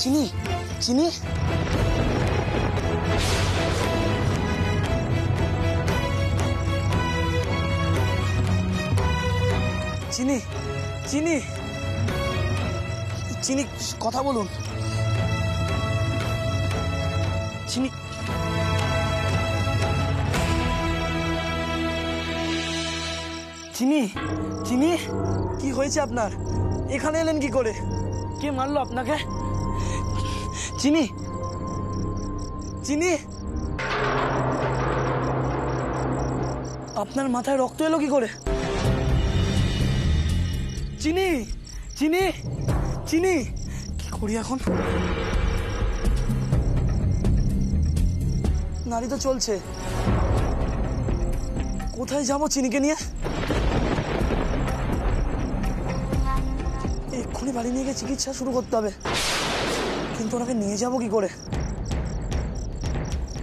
চিনি চিনি চিনি চিনি চিনি কথা বলুন। চিনি চিনি চিনি কি হয়েছে আপনার? এখানে এলেন কি করে? কে মারলো আপনাকে? চিনি চিনি আপনার মাথায় রক্ত এলো কি করে? চিনি চিনি চিনি কি করি এখন? নারী তো চলছে, কোথায় যাবো চিনিকে নিয়ে? এক্ষুনি বাড়ি নিয়ে গিয়ে চিকিৎসা শুরু করতে হবে, কিন্তু ওনাকে নিয়ে যাবো কি করে?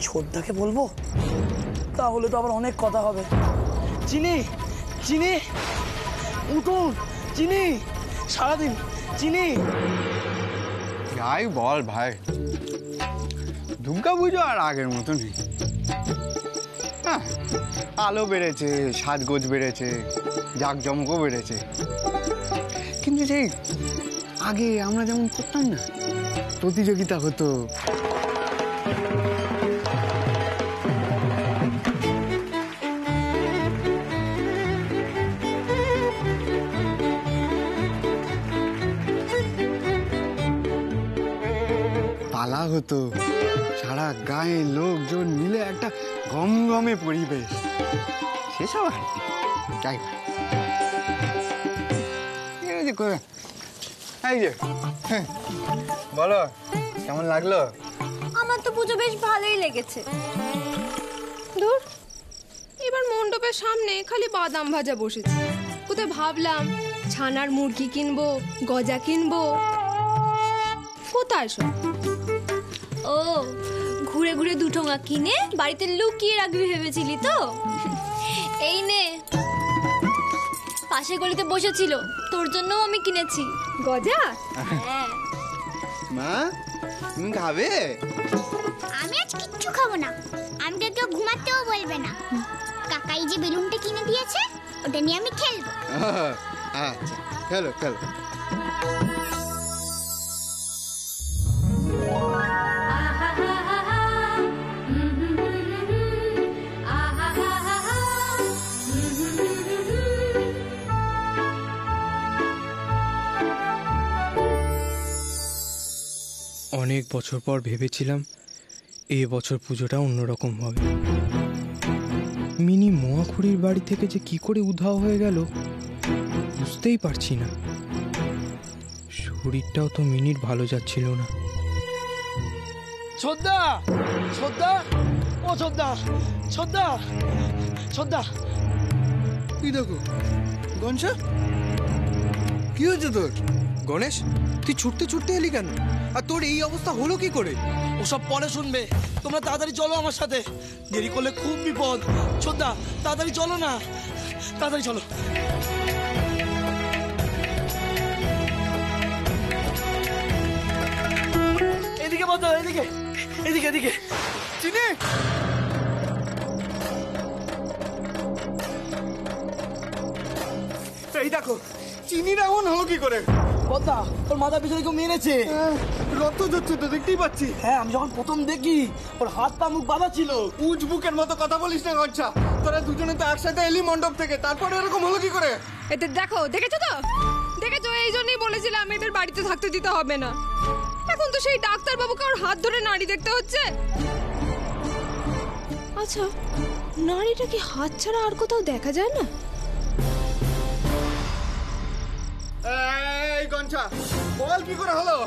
ছোটদাকে বলবো, তাহলে তো আবার অনেক কথা হবে। চিনি চিনি উঠুন, চিনি সারাদিন চিনি। যাই বল ভাই, দুর্গা পুজো আর আগের মতো নেই। হ্যাঁ, আলো বেড়েছে, সাজগোজ বেড়েছে, জাঁকজমকও বেড়েছে, কিন্তু সেই আগে আমরা যেমন করতাম না, প্রতিযোগিতা হতো, পালা হতো, সারা গায়ে লোকজন মিলে একটা গমগমে পরিবেশ, সেসব আর কি। যাই এই যে বলো, কেমন লাগলো? আমার তো পুজো বেশ ভালোই লেগেছে। দূর, এবার মণ্ডপের সামনে খালি বাদাম ভাজা বসেছে। কোথায় ভাবলাম ছানার মুরগি কিনবো, গজা কিনবো, কোথায় সব? ও, ঘুরে ঘুরে দুঠোঙা কিনে বাড়িতে লুকিয়ে রাখবি ভেবেছিলি তো? এই নে, পাশে গলিতে বসেছিল, তোর জন্য আমি কিনেছি গজা। হ্যাঁ। মা, তুমি খাবে? আমি আজ কিচ্ছু খাবো না। আমাকে কেউ ঘুমাতেও বলবে না। কাকাই যে বেলুনটা কিনে দিয়েছে, ওটা নিয়ে আমি খেলবো। আচ্ছা, খেলো খেলো। অনেক বছর পর ভেবেছিলাম এই বছর পুজোটা অন্যরকম হবে। মিনি মোয়াখুড়ির বাড়ি থেকে যে কি করে উধাও হয়ে গেল বুঝতেই পারছি না। শরীরটাও তো মিনির ভালো যাচ্ছিল না। ছোটদা, ছোটদা, ও ছোটদা, ছোটদা, ছোটদা। কি দেখো গণেশ, কি হয়েছে তোর? গণেশ, তুই ছুটতে ছুটতে এলি কেন? আর তোর এই অবস্থা হলো কি করে? ওসব পরে শুনবে, তোমরা তাড়াতাড়ি চলো আমার সাথে, দেরি করলে খুব বিপদ। ছোটদা, তাড়াতাড়ি চলো না, তাড়াতাড়ি চলো। এদিকে বলতো, এদিকে এদিকে এদিকে। চিনি, এই দেখো, চিনির এমন হলো কি করে? বদ্দা, ওর মাথা পিছনে কেউ মেরেছে। রক্ত যাচ্ছে তো, দেখতেই পাচ্ছি। হ্যাঁ, আমি যখন প্রথম দেখি ওর হাত পা মুখ বাঁধা ছিল। উজবুকের মতো কথা বলিস না গচ্ছা। তোরা দুজনে তো একসাথে এলি মণ্ডপ থেকে, তারপরে এরকম হলো কি করে? এদের দেখো, দেখেছো তো? দেখেছো, এই জন্যই বলেছিলাম এদের বাড়িতে থাকতে দিতে হবে না। এখন তো সেই ডাক্তার বাবুকে ওর হাত ধরে নাড়ি দেখতে হচ্ছে। আচ্ছা, নাড়িটা কি হাত ছাড়া আর কোথাও দেখা যায় না? এই গঞ্ছা, বল কি করে হলো?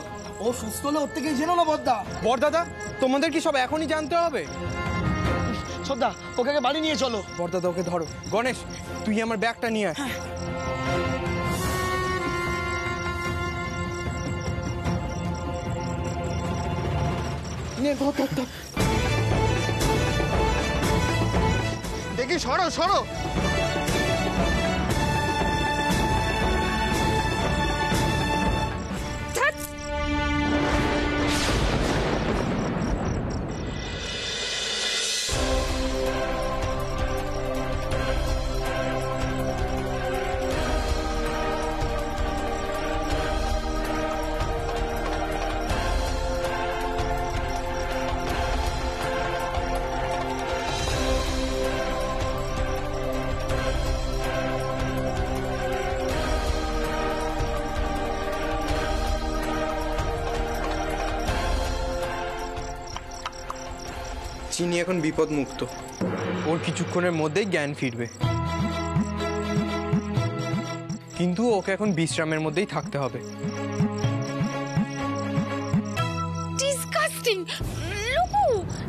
ও সুস্থ হলে ওর থেকে জেনো না বদ্দা। বড়দাদা, তোমাদের কি সব এখনই জানতে হবে? ছোটদা, ওকে বাড়ি নিয়ে চলো। বড়দাদা, ওকে ধরো। গণেশ, তুই আমার ব্যাগটা নিয়ে আয়। দেখি, সরো সরো। চিনি এখন বিপদ মুক্ত, ওর কিছুক্ষণের মধ্যেই জ্ঞান ফিরবে, কিন্তু ওকে এখন বিশ্রামের মধ্যেই থাকতে হবে। ডিসগাস্টিং লুকু,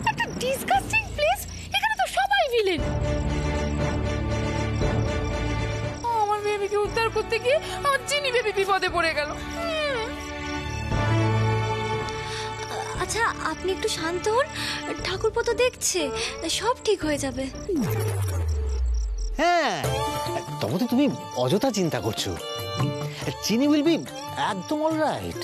একটা ডিসগাস্টিং প্লেস, এখানে তো সবাই ভিলেন। আমার বেবিকে উদ্ধার করতে গিয়ে আমার চিনি বেবি বিপদে পড়ে গেল। আচ্ছা আপনি একটু শান্ত হন, ঠাকুরপো তো দেখছে, সব ঠিক হয়ে যাবে। হ্যাঁ, তবে তো তুমি অযথা চিন্তা করছো। চিনি উইল বি একদম অলরাইট।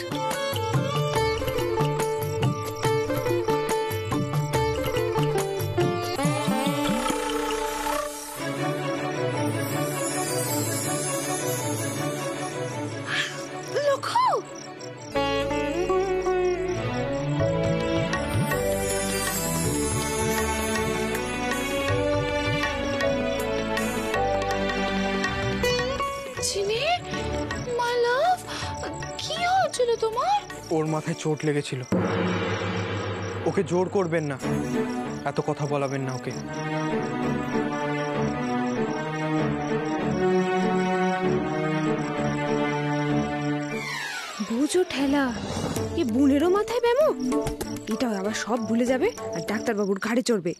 চিনি মাই লাভ, কি হয়েছিল তোমার? ওর মাথায় চোট লেগেছিল, ওকে জোর করবেন না, এত কথা বলাবেন না ওকে। বুঝো ঠেলা, এ বোনেরও মাথায় ব্যামো, এটাও আবার সব ভুলে যাবে আর ডাক্তারবাবুর ঘাড়ে চড়বে।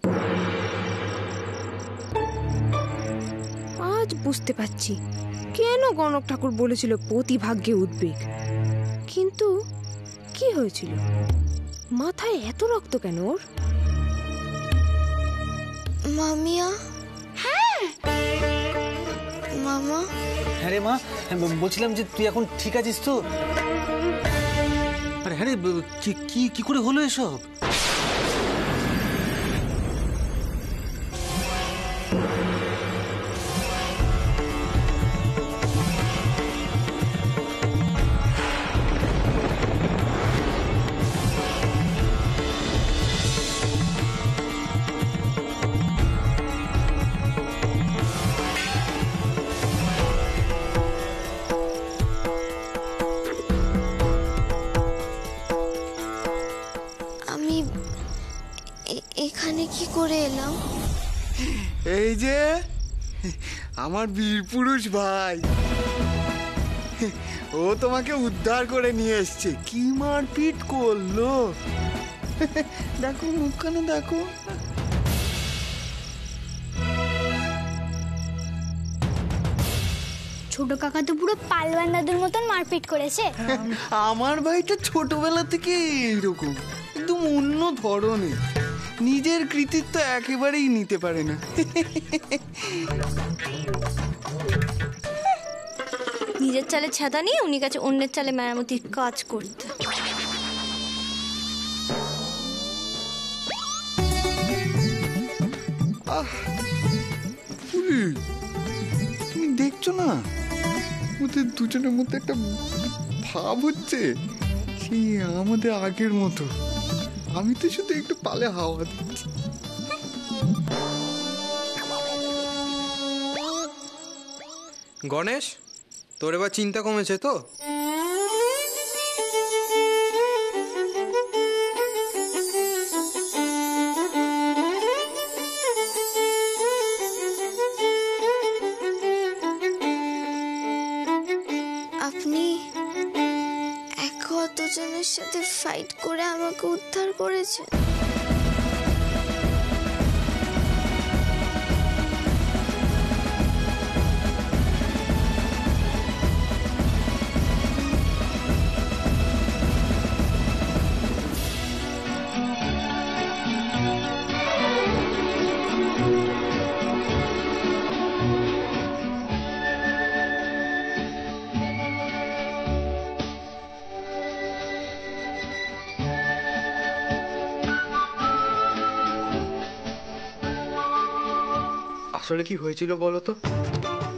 আজ বুঝতে পারছি কেন গণক ঠাকুর বলেছিল প্রতিভাগ্যে উদ্বেগ। কিন্তু কি হয়েছিল, মাথায় এত রক্ত কেন ওর? মামিয়া, হ্যাঁ মামা। হ্যাঁ রে মা, বলছিলাম যে তুই এখন ঠিক আছিস তো? আরে হ্যাঁ রে, কি করে হলো এসব? আমি এখানে কি করে এলাম? এই যে আমার বীর পুরুষ ভাই, ও তোমাকে উদ্ধার করে নিয়ে এসছে। কি মারপিট করলো দেখো, মুখখানে দেখো। ছোট কাকা তো পুরো পালওয়ান দাদুর মতন মারপিট করেছে। আমার ভাইটা ছোটবেলা থেকে এইরকম, একদম অন্য ধরনের, নিজের কৃতিত্ব একেবারেই নিতে পারে না। নিজের চালে ছাদা নিয়ে উনি কাছে অন্যের চালে মেরামতির কাজ করতে। তুমি দেখছো না ওদের দুজনের মধ্যে একটা ভাব হচ্ছে, সেই আমাদের আগের মতো। আমি তো শুধু একটু পালে হাওয়া দিচ্ছি। গণেশ, তোর এবার চিন্তা কমেছে তো? আপনি অতজনের সাথে ফাইট করে আমাকে উদ্ধার করেছেন। আসলে কি হয়েছিল বলো তো?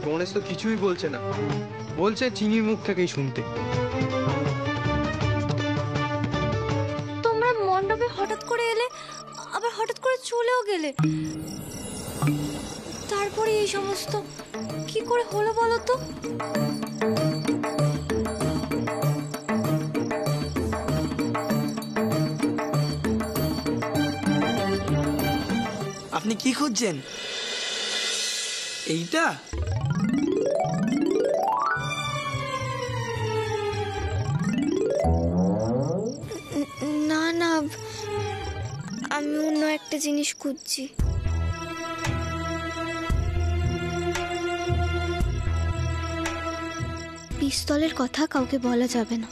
গণেশ তো কিছুই বলছে না, বলছে চিনির মুখ থেকেই শুনতে। তোমরা মণ্ডপে হঠাৎ করে এলে, আবার হঠাৎ করে চলেও গেলে, তারপরে এই সমস্ত কি করে হলো বলো তো? আপনি কি খুঁজছেন? এইটা? না না, আমি অন্য একটা জিনিস খুঁজছি। পিস্তলের কথা কাউকে বলা যাবে না,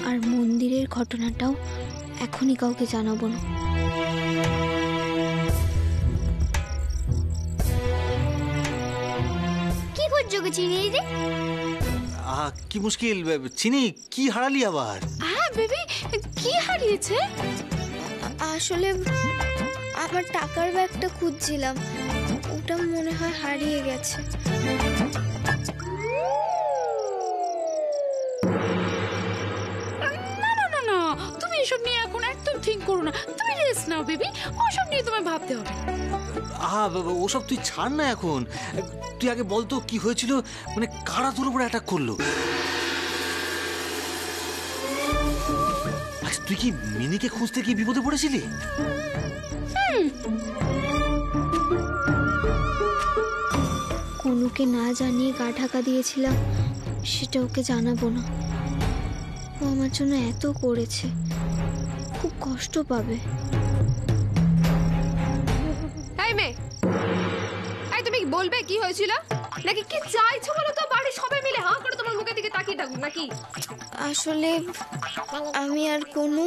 আর মন্দিরের ঘটনাটাও এখনই কাউকে জানাবো না। কি খুঁজছো গো চিনি দিদি? কি মুশকিল চিনি, কি হারালি আবার? হ্যাঁ বেবি, কি হারিয়েছে? আসলে আমার টাকার ব্যাগটা খুঁজছিলাম, ওটা মনে হয় হারিয়ে গেছে। না না না না, তুমি এসব নিয়ে এখন একদম থিঙ্ক করো না। তুমি রেস্ট নাও বেবি, ওসব নিয়ে তোমায় ভাবতে হবে। ওসব তুই ছাড় না এখন। তুই আগে বলতো কি হয়েছিল, মানে কারা তোর উপরে অ্যাটাক করলো? আচ্ছা, তুই কি মিনিকে খুঁজতে গিয়ে বিপদে পড়েছিলি? কোনোকে না জানিয়ে গা ঢাকা দিয়েছিলাম, সেটা ওকে জানাবো না। ও আমার জন্য এত করেছে, খুব কষ্ট পাবে। এই মেয়ে, এই তুমি বলবে কি হয়েছিল নাকি কি চাইছো বলো তো? বাড়ি সবাই মিলে হাঁ করে তোমার মুখের দিকে তাকিয়ে থাকুক নাকি? আসলে আমি আর কোনো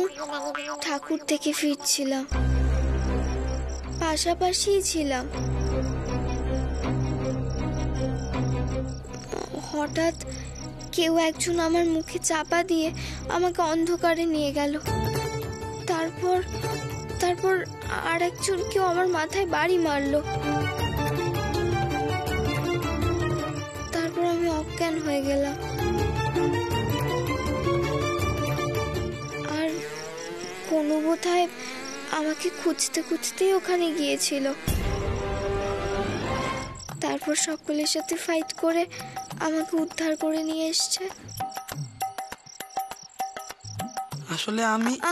ঠাকুর থেকে ফিরছিলাম, পাশাপাশি ছিলাম। হঠাৎ কেউ একজন আমার মুখে চাপা দিয়ে আমাকে অন্ধকারে নিয়ে গেল। তারপর আর একজন কেউ আমার মাথায় বাড়ি মারলো। তারপর আমি অজ্ঞান হয়ে গেলাম। আর কোনো বোধহয় আমাকে খুঁজতে খুঁজতেই ওখানে গিয়েছিল। তারপর সকলের সাথে ফাইট করে আমাকে উদ্ধার করে নিয়ে এসছে। আসলে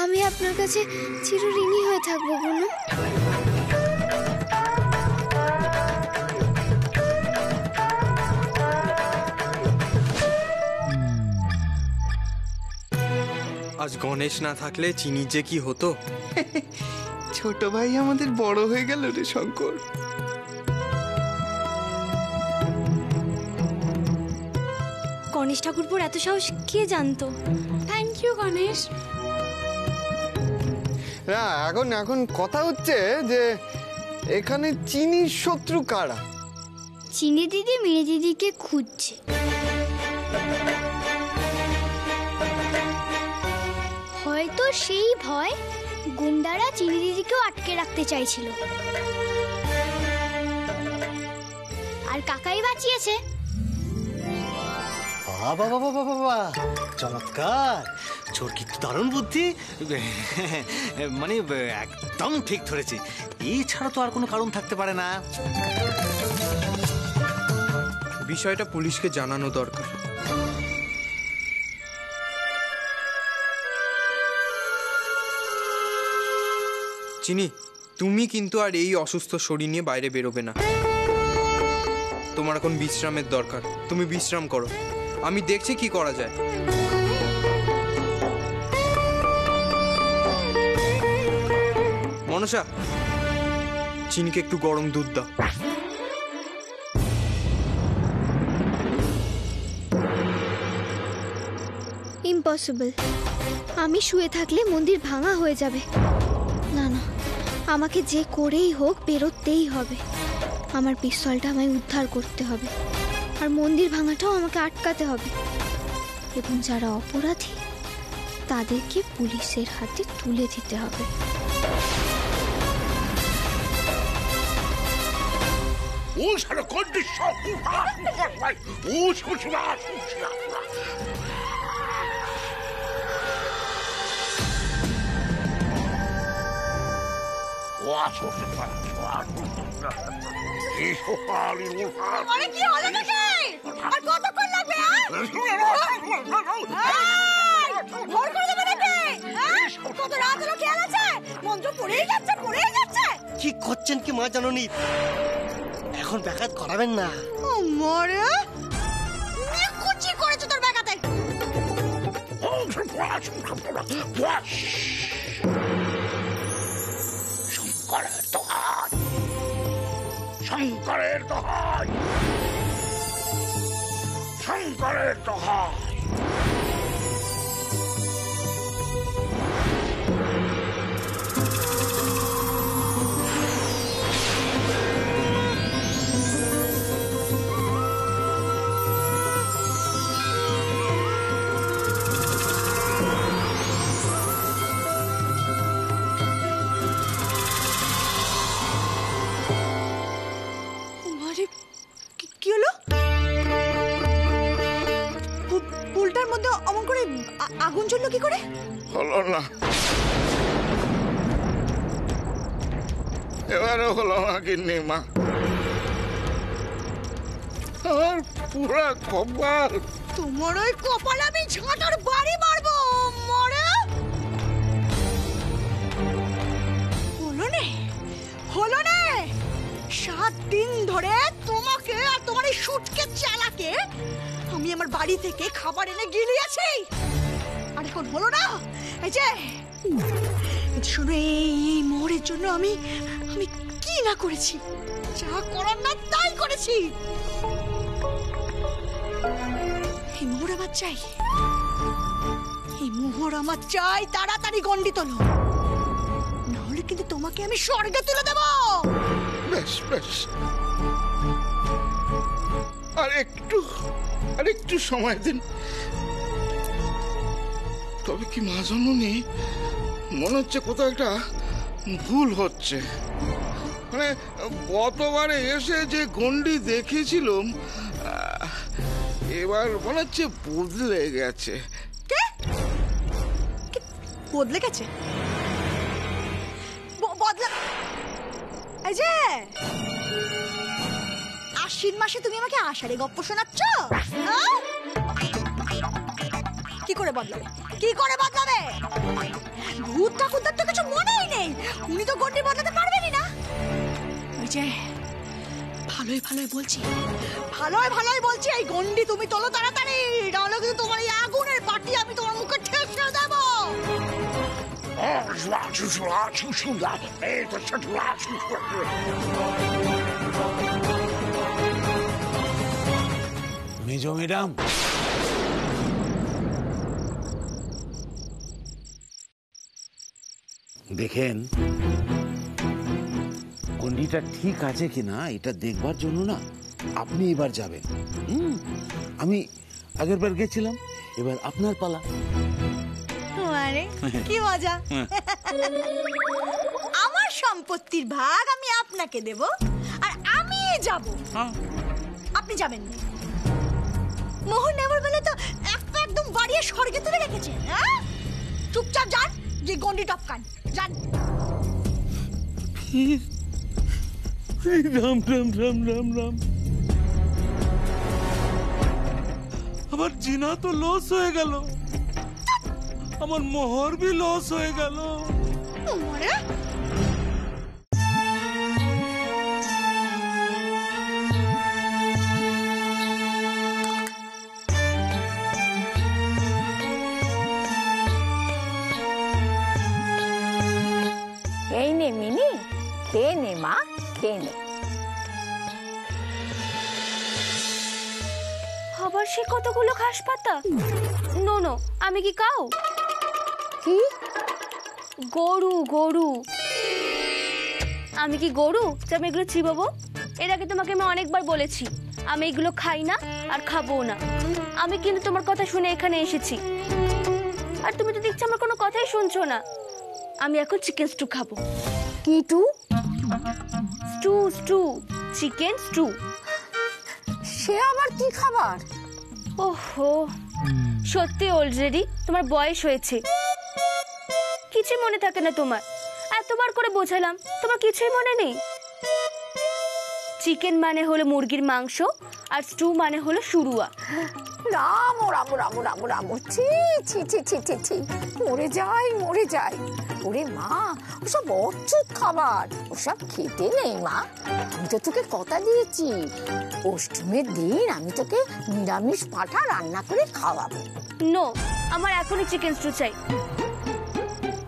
আমি আপনার কাছে চিরঋণী হয়ে থাকবো বুনু। আজ গণেশ না থাকলে চিনি যে কি হতো। ছোট ভাই আমাদের বড় হয়ে গেল রে শঙ্কর। গণেশ ঠাকুরপুর এত সাহস কে জানতো? Thank you Ganesh. না, এখন কথা হচ্ছে যে এখানে চিনির শত্রু কারা? চিনি দিদি মিনি দিদিকে খুঁজছে। হয়তো সেই ভয় গুন্ডারা চিনি দিদিকেও আটকে রাখতে চাইছিল, আর কাকাই বাঁচিয়েছে। বাবা বাবা বাবা বাবা, চমৎকার! ছোট কি দারুণ বুদ্ধি, মানে একদম ঠিক ধরেছে। এছাড়া তো আর কোনো কারণ থাকতে পারে না। বিষয়টা পুলিশকে জানানো দরকার। চিনি, তুমি কিন্তু আর এই অসুস্থ শরীর নিয়ে বাইরে বেরোবে না। তোমার এখন বিশ্রামের দরকার, তুমি বিশ্রাম করো। আমি দেখছি কি করা যায়। মনসা, চিনিকে একটু গরম দুধ দাও। ইম্পসিবল, আমি শুয়ে থাকলে মন্দির ভাঙা হয়ে যাবে। না না, আমাকে যে করেই হোক বেরোতেই হবে। আমার পিস্তলটা আমায় উদ্ধার করতে হবে, আর মন্দির ভাঙাটাও আমাকে আটকাতে হবে, এবং যারা অপরাধী তাদেরকে পুলিশের হাতে তুলে দিতে হবে। কি হলো নাকি? আর কতক্ষণ লাগবে? ভোর করে দেবে নাকি? কত রাত হলো খেয়াল আছে? মন্ত্র পড়েই যাচ্ছে। কি ঠিক করছেন কি মা জাননি, এখন ব্যাঘাত করাবেন না। ও মরে কুচি করেছে তোর ব্যাগাতে। শঙ্করের দোহাই, শঙ্করের দোহাই, শঙ্করের দোহাই। কি হলো? পুলটার মধ্যে অমন করে আগুন জ্বললো কি করে? হলো না, এবারে হলো না গিন্নি মা। আমার পুরা কপাল। তোমার ওই কপাল আমি ঝাঁটার বাড়ি মারবো মরে। হলো না 7 দিন ধরে তোমাকে আর তোমার এই শুটকে চালাকে আমি আমার বাড়ি থেকে খাবার এনে গিলিয়েছি, আর এখন হলো না। এই যে শোনো, এই মোহরের জন্য আমি কি না করেছি, যা করার না তাই করেছি। এই মোহর আমার চাই, এই মোহর আমার চাই। তাড়াতাড়ি গন্ডি তোলো, নাহলে কিন্তু তোমাকে আমি স্বর্গে তুলে দেব। বেশ বেশ, আর একটু সময় দিন। তবে কি মা জাননি, মনে হচ্ছে কোথাও একটা ভুল হচ্ছে। মানে গতবারে এসে যে গন্ডি দেখেছিলাম, এবার মনে হচ্ছে বদলে গেছে। বদলে গেছে? এই যে আশ্বিন মাসে তুমি আমাকে আষাঢ়ে গপ্প শোনাচ্ছ? কি করে বদলাবে, কি করে বদলাবে? ভূত ঠাকুরদার তো কিছু মনেই নেই, উনি তো গন্ডি বদলাতে পারবেনই না। ওই যে ভালোই বলছি, এই গন্ডি তুমি তোলো তাড়াতাড়ি, নাহলে কিন্তু তোমার এই আগুনের পাটি আমি তোমার মুখে ঠেসে দেব। মেজো ম্যাডাম, দেখেন গন্ডিটা ঠিক আছে কিনা এটা দেখবার জন্য না আপনি এবার যাবেন। আমি আগের বার গেছিলাম, এবার আপনার পালা। মানে কি মজা! আমার সম্পত্তির ভাগ আমি আপনাকে দেব, আর আমি যাব, আপনি যাবেন না। মোহর নেবার বেলা তো একদম বাড়িয়ে স্বর্গে তুলে রেখেছে। চুপচাপ যান, যে গন্ডি টপকান, যান। রাম রাম রাম রাম রাম। আমার জিনা তো লস হয়ে গেল, আমার মোহর भी লস হয়ে গেল। এই নে মিনি, খেয়ে নে মা, খেয়ে নে। আবার সে কতগুলো ঘাস পাতা? নো, আমি কি কাউ? কি? গরু। আমি কি গরু যে আমি এগুলো চিবাবো? এর আগে তোমাকে আমি অনেকবার বলেছি আমি এগুলো খাই না আর খাবো না। আমি কিন্তু তোমার কথা শুনে এখানে এসেছি, আর তুমি তো দেখছি আমার কোনো কথাই শুনছো না। আমি এখন চিকেন স্টু খাবো। কি টু? Stew, chicken stew. সে আবার কি খাবার? ওহো, সত্যি অলরেডি তোমার বয়স হয়েছে, কিছু মনে থাকে না তোমার। এতবার করে বোঝালাম, তোমার কিছুই মনে নেই। চিকেন মানে হলো মুরগির মাংস, আর স্টু মানে হলো শুরুয়া। রাম রাম রাম রাম রাম, ছি ছি ছি ছি ছি ছি, মরে যাই মরে যাই। ওরে মা, ওসব অচ্ছুত খাবার, ওসব খেতে নেই মা। আমি তো তোকে কথা দিয়েছি, অষ্টমীর দিন আমি তোকে নিরামিষ পাঁঠা রান্না করে খাওয়াবো। নো, আমার এখনই চিকেন স্টু চাই,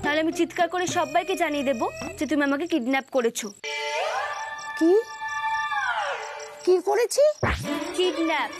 তাহলে আমি চিৎকার করে সবাইকে জানিয়ে দেবো যে তুমি আমাকে কিডন্যাপ করেছো। কি কি করেছি? কিডন্যাপ।